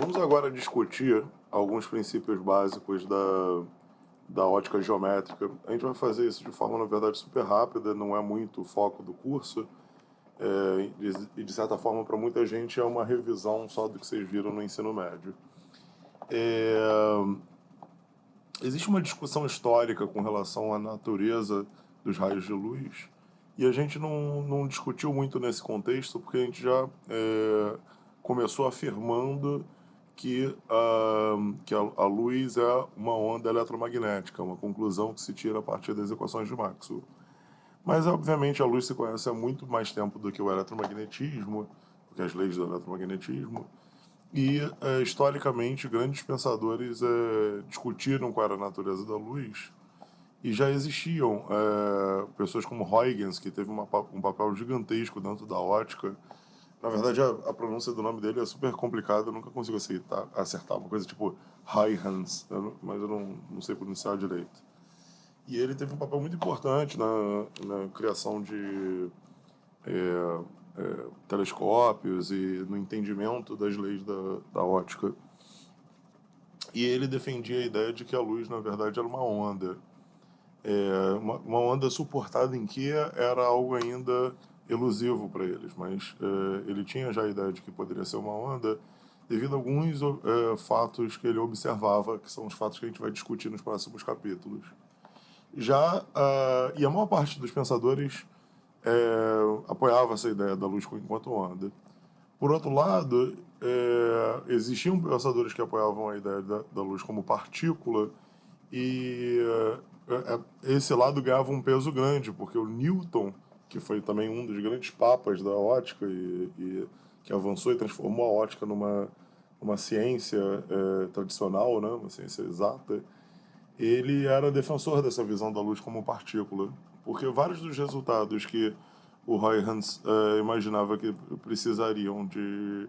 Vamos agora discutir alguns princípios básicos da ótica geométrica. A gente vai fazer isso de forma, na verdade, super rápida, não é muito o foco do curso, e de certa forma, para muita gente, é uma revisão só do que vocês viram no ensino médio. É, Existe uma discussão histórica com relação à natureza dos raios de luz, e a gente não discutiu muito nesse contexto, porque a gente já começou afirmando que a luz é uma onda eletromagnética, uma conclusão que se tira a partir das equações de Maxwell. Mas, obviamente, a luz se conhece há muito mais tempo do que o eletromagnetismo, do que as leis do eletromagnetismo, e, historicamente, grandes pensadores discutiram qual era a natureza da luz, e já existiam pessoas como Huygens, que teve um papel gigantesco dentro da ótica. Na verdade, a pronúncia do nome dele é super complicada, eu nunca consigo acertar uma coisa tipo Huygens, mas eu não sei pronunciar direito. E ele teve um papel muito importante na criação de telescópios e no entendimento das leis da ótica. E ele defendia a ideia de que a luz, na verdade, era uma onda. Uma onda suportada em que era algo ainda elusivo para eles, mas ele tinha já a ideia de que poderia ser uma onda devido a alguns fatos que ele observava, que são os fatos que a gente vai discutir nos próximos capítulos. E a maior parte dos pensadores apoiava essa ideia da luz enquanto onda. Por outro lado, existiam pensadores que apoiavam a ideia da luz como partícula, e esse lado ganhava um peso grande, porque o Newton, que foi também um dos grandes papas da ótica e que avançou e transformou a ótica numa ciência tradicional, né, uma ciência exata, ele era defensor dessa visão da luz como partícula, porque vários dos resultados que o Huygens imaginava que precisariam de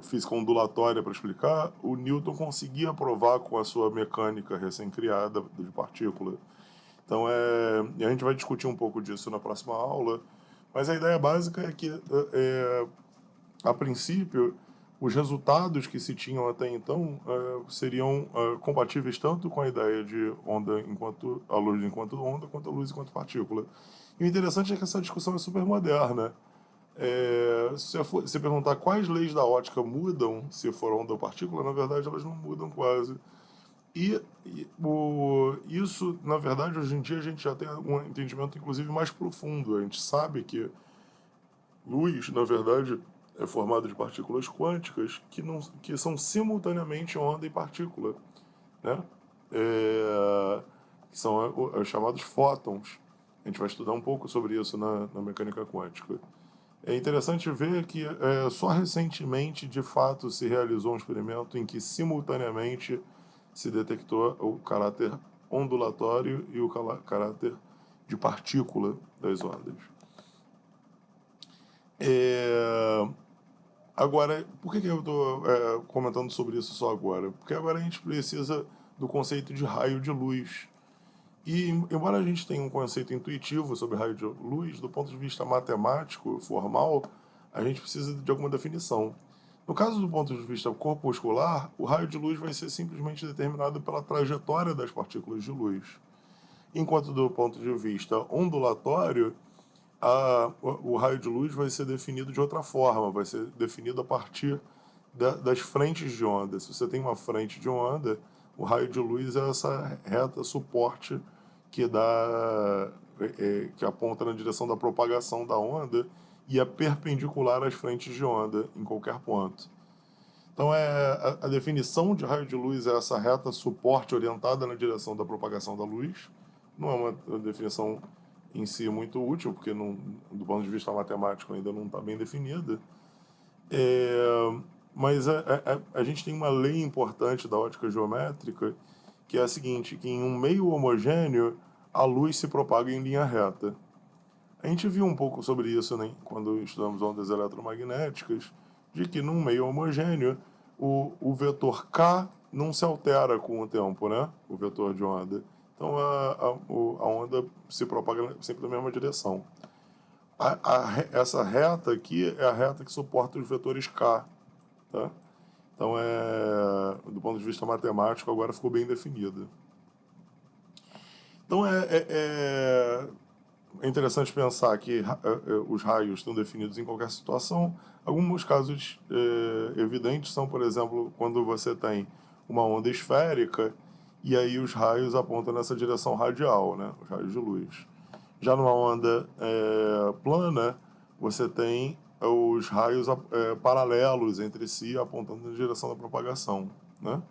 física ondulatória para explicar, o Newton conseguia provar com a sua mecânica recém-criada de partícula. Então, a gente vai discutir um pouco disso na próxima aula, mas a ideia básica é que, a princípio, os resultados que se tinham até então seriam compatíveis tanto com a ideia de onda enquanto a luz enquanto onda, quanto a luz enquanto partícula. E o interessante é que essa discussão é super moderna. Se perguntar quais leis da ótica mudam se for onda ou partícula, na verdade elas não mudam quase. Isso, na verdade, hoje em dia a gente já tem um entendimento inclusive mais profundo. A gente sabe que luz, na verdade, é formada de partículas quânticas que são simultaneamente onda e partícula, né? Que são os chamados fótons. A gente vai estudar um pouco sobre isso na mecânica quântica. É interessante ver que só recentemente, de fato, se realizou um experimento em que simultaneamente se detectou o caráter ondulatório e o caráter de partícula das ondas. É, Agora, por que eu estou comentando sobre isso só agora? Porque agora a gente precisa do conceito de raio de luz. E, embora a gente tenha um conceito intuitivo sobre raio de luz, do ponto de vista matemático, formal, a gente precisa de alguma definição. No caso do ponto de vista corpuscular, o raio de luz vai ser simplesmente determinado pela trajetória das partículas de luz. Enquanto do ponto de vista ondulatório, o raio de luz vai ser definido de outra forma, vai ser definido a partir das frentes de onda. Se você tem uma frente de onda, o raio de luz é essa reta suporte que aponta na direção da propagação da onda e é perpendicular às frentes de onda em qualquer ponto. Então, a definição de raio de luz é essa reta suporte orientada na direção da propagação da luz. Não é uma definição em si muito útil, porque do ponto de vista matemático ainda não está bem definida. Mas a gente tem uma lei importante da ótica geométrica, que é a seguinte, que em um meio homogêneo, a luz se propaga em linha reta. A gente viu um pouco sobre isso, né, quando estudamos ondas eletromagnéticas, de que num meio homogêneo, o vetor K não se altera com o tempo, né? O vetor de onda. Então a onda se propaga sempre na mesma direção. Essa reta aqui é a reta que suporta os vetores K. Tá? Então, do ponto de vista matemático, agora ficou bem definido. Então, é interessante pensar que os raios estão definidos em qualquer situação. Alguns casos evidentes são, por exemplo, quando você tem uma onda esférica e aí os raios apontam nessa direção radial, né? Os raios de luz. Já numa onda plana, você tem os raios paralelos entre si apontando na direção da propagação, né?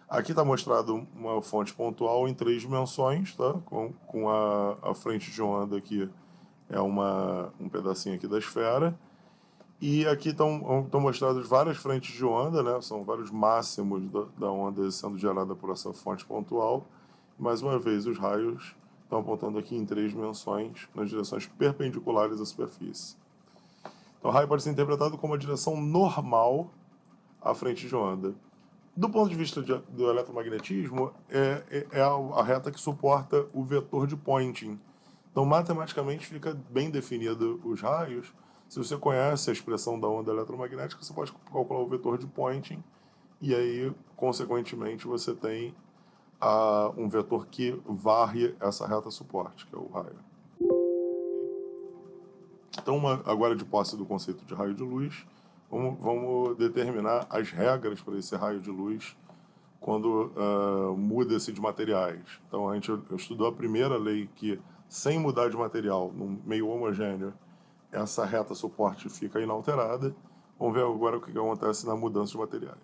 Aqui está mostrado uma fonte pontual em 3 dimensões, tá? Com a frente de onda aqui é um pedacinho aqui da esfera. E aqui estão mostradas várias frentes de onda, né? São vários máximos da onda sendo gerada por essa fonte pontual. Mais uma vez, os raios estão apontando aqui em 3 dimensões, nas direções perpendiculares à superfície. Então, o raio pode ser interpretado como a direção normal à frente de onda. Do ponto de vista do eletromagnetismo, é a reta que suporta o vetor de Poynting. Então, matematicamente, fica bem definido os raios. Se você conhece a expressão da onda eletromagnética, você pode calcular o vetor de Poynting e aí, consequentemente, você tem um vetor que varre essa reta suporte, que é o raio. Então, agora de posse do conceito de raio de luz, vamos determinar as regras para esse raio de luz quando muda-se de materiais. Então, a gente estudou a primeira lei que, sem mudar de material, num meio homogêneo, essa reta suporte fica inalterada. Vamos ver agora o que acontece na mudança de materiais.